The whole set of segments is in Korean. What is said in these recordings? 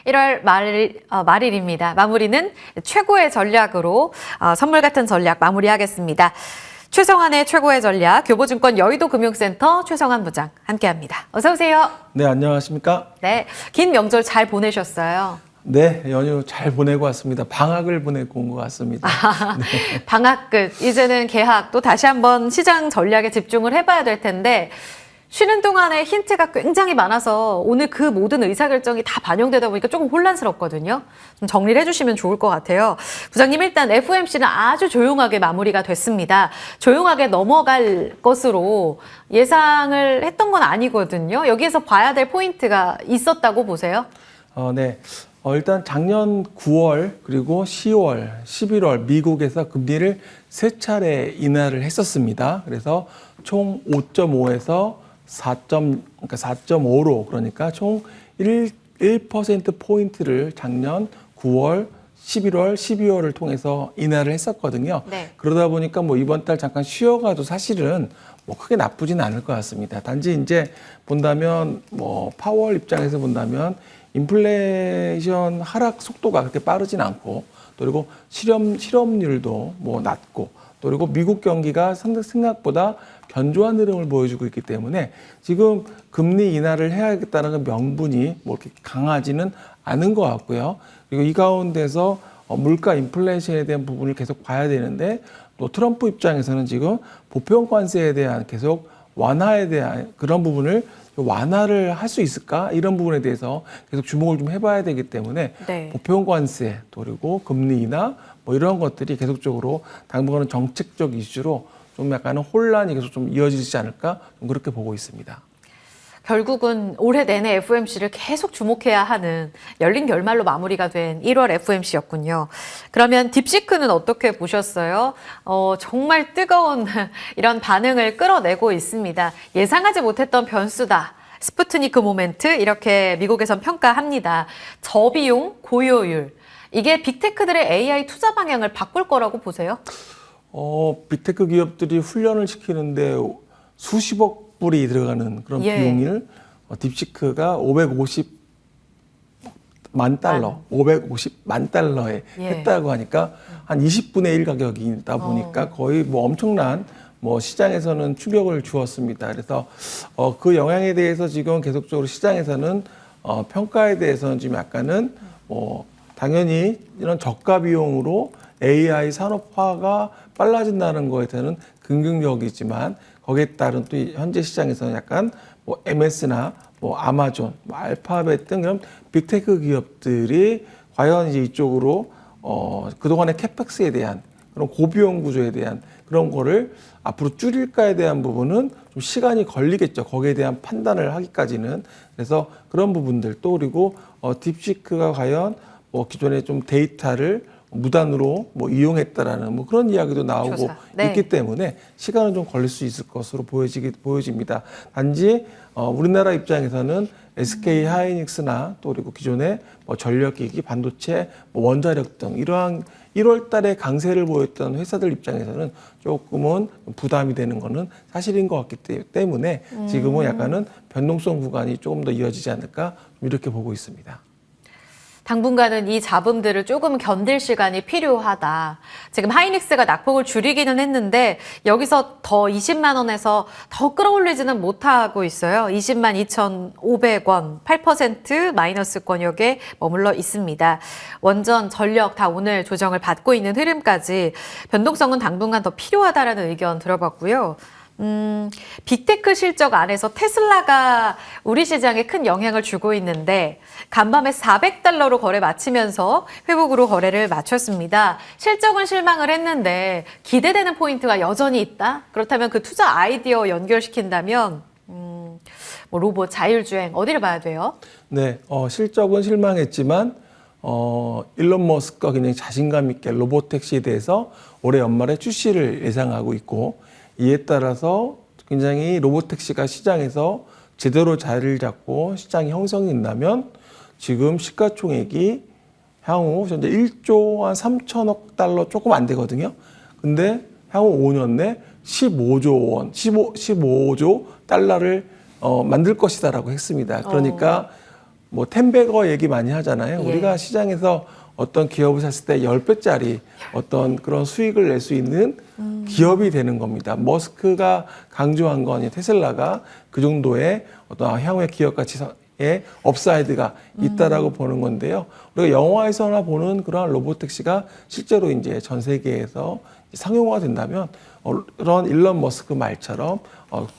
1월 말일입니다. 마무리는 최고의 전략으로 선물 같은 전략 마무리하겠습니다. 최성환의 최고의 전략, 교보증권 여의도금융센터 최성환 부장 함께합니다. 어서 오세요. 네, 안녕하십니까? 네, 긴 명절 잘 보내셨어요? 네, 연휴 잘 보내고 왔습니다. 방학을 보내고 온 것 같습니다. 네. 방학 끝, 이제는 개학, 또 다시 한번 시장 전략에 집중을 해봐야 될 텐데 쉬는 동안에 힌트가 굉장히 많아서 오늘 그 모든 의사결정이 다 반영되다 보니까 조금 혼란스럽거든요. 좀 정리를 해주시면 좋을 것 같아요. 부장님, 일단 FOMC는 아주 조용하게 마무리가 됐습니다. 조용하게 넘어갈 것으로 예상을 했던 건 아니거든요. 여기에서 봐야 될 포인트가 있었다고 보세요? 네. 일단 작년 9월 그리고 10월, 11월 미국에서 금리를 세 차례 인하를 했었습니다. 그래서 총 5.5에서 4.5로 그러니까 총 1%포인트를 작년 9월, 11월, 12월을 통해서 인하를 했었거든요. 네. 그러다 보니까 뭐 이번 달 잠깐 쉬어가도 사실은 뭐 크게 나쁘지는 않을 것 같습니다. 단지 이제 본다면 뭐 파월 입장에서 본다면 인플레이션 하락 속도가 그렇게 빠르진 않고 또 그리고 실업률도 뭐 낮고 또 그리고 미국 경기가 생각보다 견조한 흐름을 보여주고 있기 때문에 지금 금리 인하를 해야겠다는 명분이 뭐 이렇게 강하지는 않은 것 같고요. 그리고 이 가운데서 물가 인플레이션에 대한 부분을 계속 봐야 되는데 또 트럼프 입장에서는 지금 보편 관세에 대한 계속 완화에 대한 그런 부분을 완화를 할 수 있을까? 이런 부분에 대해서 계속 주목을 좀 해봐야 되기 때문에 네. 보편 관세 또 그리고 금리 인하 뭐 이런 것들이 계속적으로 당분간은 정책적 이슈로 좀 약간은 혼란이 계속 좀 이어지지 않을까? 좀 그렇게 보고 있습니다. 결국은 올해 내내 FOMC를 계속 주목해야 하는 열린 결말로 마무리가 된 1월 FOMC였군요. 그러면 딥시크는 어떻게 보셨어요? 정말 뜨거운 이런 반응을 끌어내고 있습니다. 예상하지 못했던 변수다. 스푸트니크 모멘트 이렇게 미국에선 평가합니다. 저비용, 고효율. 이게 빅테크들의 AI 투자 방향을 바꿀 거라고 보세요? 빅테크 기업들이 훈련을 시키는데 수십억 불이 들어가는 그런 비용을 딥시크가 550만 달러에 했다고 하니까 한 20분의 1 가격이다 보니까 거의 뭐 엄청난 뭐 시장에서는 충격을 주었습니다. 그래서 그 영향에 대해서 지금 계속적으로 시장에서는 평가에 대해서는 지금 약간은 당연히 이런 저가 비용으로 AI 산업화가 빨라진다는 거에 대해서는 긍정적이지만 거기에 따른 또 현재 시장에서는 약간 뭐 MS나 뭐 아마존, 뭐 알파벳 등 그런 빅테크 기업들이 과연 이제 이쪽으로 그동안의 캐펙스에 대한 그런 고비용 구조에 대한 그런 거를 앞으로 줄일까에 대한 부분은 좀 시간이 걸리겠죠. 거기에 대한 판단을 하기까지는. 그래서 그런 부분들 또 그리고 딥시크가 과연 뭐 기존에 좀 데이터를 무단으로 뭐 이용했다라는 뭐 그런 이야기도 나오고 있기 때문에 시간은 좀 걸릴 수 있을 것으로 보여집니다. 단지 우리나라 입장에서는 SK 하이닉스나 또 그리고 기존의 뭐 전력기기, 반도체, 뭐 원자력 등 이러한 1월 달에 강세를 보였던 회사들 입장에서는 조금은 부담이 되는 거는 사실인 것 같기 때문에 지금은 약간은 변동성 구간이 조금 더 이어지지 않을까 이렇게 보고 있습니다. 당분간은 이 잡음들을 조금 견딜 시간이 필요하다. 지금 하이닉스가 낙폭을 줄이기는 했는데 여기서 더 20만 원에서 더 끌어올리지는 못하고 있어요. 20만 2,500원, 8% 마이너스권역에 머물러 있습니다. 원전, 전력 다 오늘 조정을 받고 있는 흐름까지 변동성은 당분간 더 필요하다라는 의견 들어봤고요. 빅테크 실적 안에서 테슬라가 우리 시장에 큰 영향을 주고 있는데 간밤에 $400로 거래 마치면서 회복으로 거래를 마쳤습니다. 실적은 실망을 했는데 기대되는 포인트가 여전히 있다? 그렇다면 그 투자 아이디어 연결시킨다면 뭐 로봇, 자율주행 어디를 봐야 돼요? 네, 실적은 실망했지만 일론 머스크가 굉장히 자신감 있게 로봇택시에 대해서 올해 연말에 출시를 예상하고 있고 이에 따라서 굉장히 로봇택시가 시장에서 제대로 자리를 잡고 시장이 형성이 된다면 지금 시가총액이 향후 현재 1조 한 3천억 달러 조금 안 되거든요. 근데 향후 5년 내 15조 원, 15조 달러를 만들 것이다라고 했습니다. 그러니까 뭐 텐베거 얘기 많이 하잖아요. 예. 우리가 시장에서 어떤 기업을 샀을 때 10배짜리 어떤 그런 수익을 낼 수 있는 기업이 되는 겁니다. 머스크가 강조한 건 테슬라가 그 정도의 어떤 향후의 기업 가치의 업사이드가 있다라고 보는 건데요. 우리가 영화에서나 보는 그런 로보택시가 실제로 이제 전 세계에서 상용화가 된다면 그런 일론 머스크 말처럼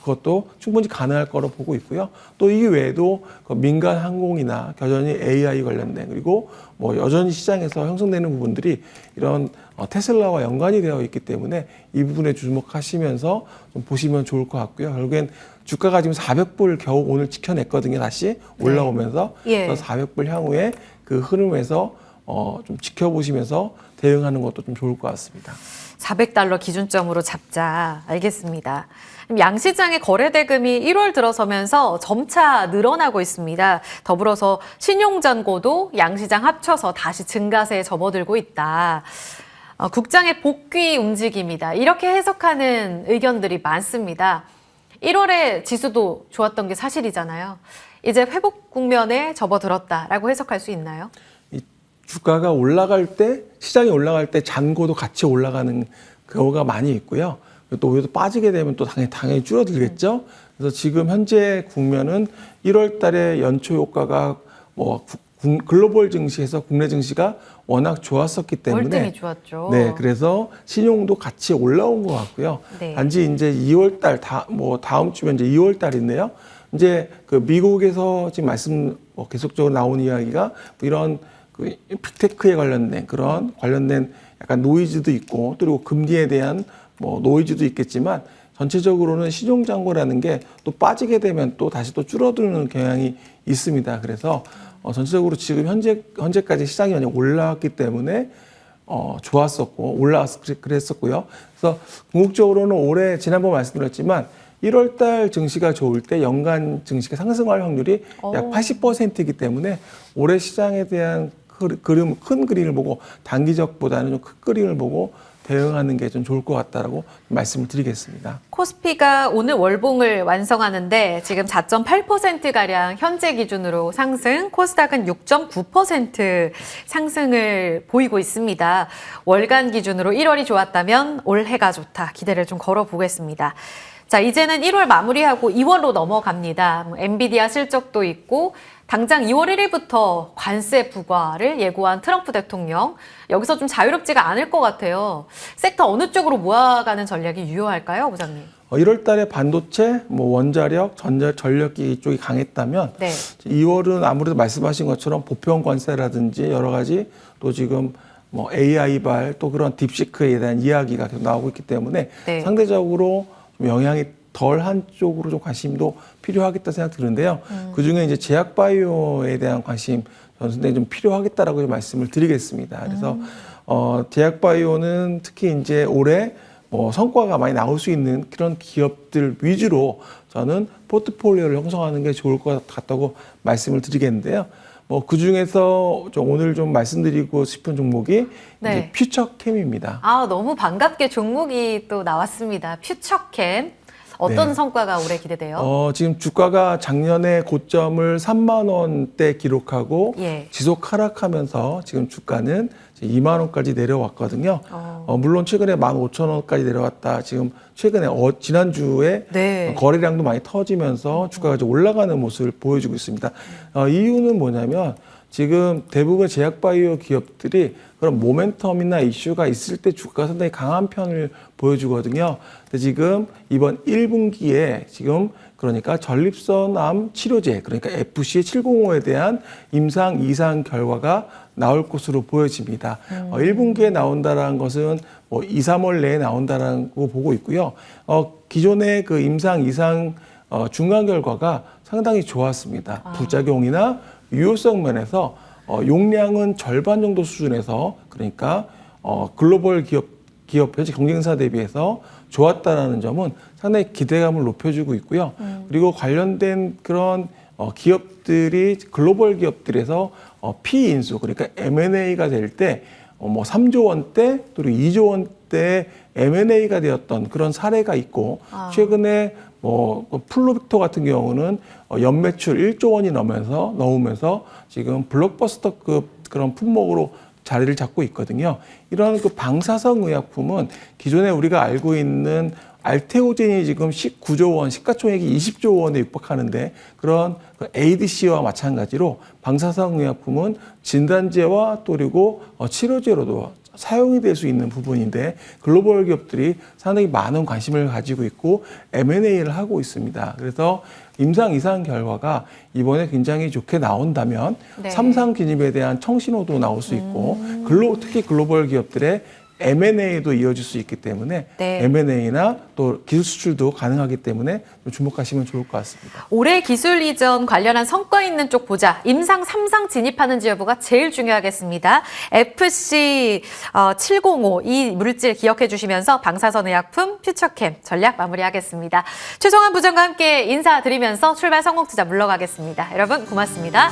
그것도 충분히 가능할 거로 보고 있고요. 또 이 외에도 그 민간 항공이나 여전히 AI 관련된 그리고 뭐 여전히 시장에서 형성되는 부분들이 이런 테슬라와 연관이 되어 있기 때문에 이 부분에 주목하시면서 좀 보시면 좋을 것 같고요. 결국엔 주가가 지금 400불 겨우 오늘 지켜냈거든요. 다시 올라오면서 예. 400불 향후에 그 흐름에서 좀 지켜보시면서 대응하는 것도 좀 좋을 것 같습니다. 400달러 기준점으로 잡자. 알겠습니다. 양시장의 거래대금이 1월 들어서면서 점차 늘어나고 있습니다. 더불어서 신용잔고도 양시장 합쳐서 다시 증가세에 접어들고 있다. 국장의 복귀 움직임이다. 이렇게 해석하는 의견들이 많습니다. 1월에 지수도 좋았던 게 사실이잖아요. 이제 회복 국면에 접어들었다라고 해석할 수 있나요? 이 주가가 올라갈 때, 시장이 올라갈 때 잔고도 같이 올라가는 경우가 많이 있고요. 또 오히려 빠지게 되면 또 당연히 줄어들겠죠. 그래서 지금 현재 국면은 1월 달에 연초 효과가 뭐 글로벌 증시에서 국내 증시가 워낙 좋았었기 때문에 월등히 좋았죠. 네, 그래서 신용도 같이 올라온 것 같고요. 네. 단지 이제 2월 달 다음 주면 이제 2월 달인데요. 이제 그 미국에서 지금 계속적으로 나오는 이야기가 이런 그 빅테크에 관련된 약간 노이즈도 있고 그리고 금리에 대한 뭐 노이즈도 있겠지만 전체적으로는 신용잔고라는 게 또 빠지게 되면 또 다시 또 줄어드는 경향이 있습니다. 그래서 전체적으로 지금 현재까지 시장이 많이 올라왔기 때문에 좋았었고 그랬었고요. 그래서 궁극적으로는 올해 지난번 말씀드렸지만 1월 달 증시가 좋을 때 연간 증시가 상승할 확률이 약 80%이기 때문에 올해 시장에 대한 큰 그림을 보고 단기적보다는 좀 큰 그림을 보고 대응하는 게 좀 좋을 것 같다라고 말씀을 드리겠습니다. 코스피가 오늘 월봉을 완성하는데 지금 4.8%가량 현재 기준으로 상승, 코스닥은 6.9% 상승을 보이고 있습니다. 월간 기준으로 1월이 좋았다면 올해가 좋다. 기대를 좀 걸어보겠습니다. 자, 이제는 1월 마무리하고 2월로 넘어갑니다. 엔비디아 실적도 있고 당장 2월 1일부터 관세 부과를 예고한 트럼프 대통령. 여기서 좀 자유롭지가 않을 것 같아요. 섹터 어느 쪽으로 모아가는 전략이 유효할까요, 부장님? 1월 달에 반도체, 원자력, 전력기 쪽이 강했다면 네. 2월은 아무래도 말씀하신 것처럼 보편 관세라든지 여러 가지 또 지금 AI발 또 그런 딥시크에 대한 이야기가 계속 나오고 있기 때문에 네. 상대적으로 좀 영향이 덜한 쪽으로 좀 관심도 필요하겠다 생각 드는데요. 그 중에 이제 제약바이오에 대한 관심 저는 상당히 좀 필요하겠다라고 좀 말씀을 드리겠습니다. 그래서 제약바이오는 특히 이제 올해 성과가 많이 나올 수 있는 그런 기업들 위주로 저는 포트폴리오를 형성하는 게 좋을 것 같다고 말씀을 드리겠는데요. 그 중에서 오늘 좀 말씀드리고 싶은 종목이 네. 이제 퓨처캠입니다. 너무 반갑게 종목이 또 나왔습니다. 퓨처캠. 어떤 네. 성과가 올해 기대돼요? 지금 주가가 작년에 고점을 3만 원대 기록하고 예. 지속 하락하면서 지금 주가는 2만 원까지 내려왔거든요. 물론 최근에 15,000원까지 내려왔다. 지금 최근에 지난주에 네. 거래량도 많이 터지면서 주가가 좀 올라가는 모습을 보여주고 있습니다. 이유는 뭐냐면 지금 대부분 제약바이오 기업들이 그런 모멘텀이나 이슈가 있을 때 주가가 상당히 강한 편을 보여주거든요. 근데 지금 이번 1분기에 지금 그러니까 전립선암 치료제, 그러니까 FC705에 대한 임상 2상 결과가 나올 것으로 보여집니다. 1분기에 나온다라는 것은 2, 3월 내에 나온다라고 보고 있고요. 기존의 그 임상 2상 중간 결과가 상당히 좋았습니다. 부작용이나 유효성 면에서 용량은 절반 정도 수준에서 그러니까 글로벌 기업 현재 경쟁사 대비해서 좋았다라는 점은 상당히 기대감을 높여주고 있고요. 그리고 관련된 그런 기업들이 글로벌 기업들에서 P인수 그러니까 M&A가 될 때 3조 원대 또는 2조 원대 M&A가 되었던 그런 사례가 있고 최근에 플루빅토 같은 경우는 연매출 1조 원이 넘으면서 지금 블록버스터급 그런 품목으로 자리를 잡고 있거든요. 이런 그 방사성 의약품은 기존에 우리가 알고 있는 알테오젠이 지금 19조 원, 시가총액이 20조 원에 육박하는데 그런 그 ADC와 마찬가지로 방사성 의약품은 진단제와 또 그리고 치료제로도 사용이 될 수 있는 부분인데 글로벌 기업들이 상당히 많은 관심을 가지고 있고 M&A를 하고 있습니다. 그래서 임상 이상 결과가 이번에 굉장히 좋게 나온다면 네. 3상 진입에 대한 청신호도 나올 수 있고 특히 글로벌 기업들의 M&A도 이어질 수 있기 때문에 네. M&A나 또 기술 수출도 가능하기 때문에 좀 주목하시면 좋을 것 같습니다. 올해 기술 이전 관련한 성과 있는 쪽 보자. 임상 3상 진입하는지 여부가 제일 중요하겠습니다. FC705 이 물질 기억해 주시면서 방사선 의약품 퓨처캠 전략 마무리하겠습니다. 최성환 부장과 함께 인사드리면서 출발 성공투자 물러가겠습니다. 여러분 고맙습니다.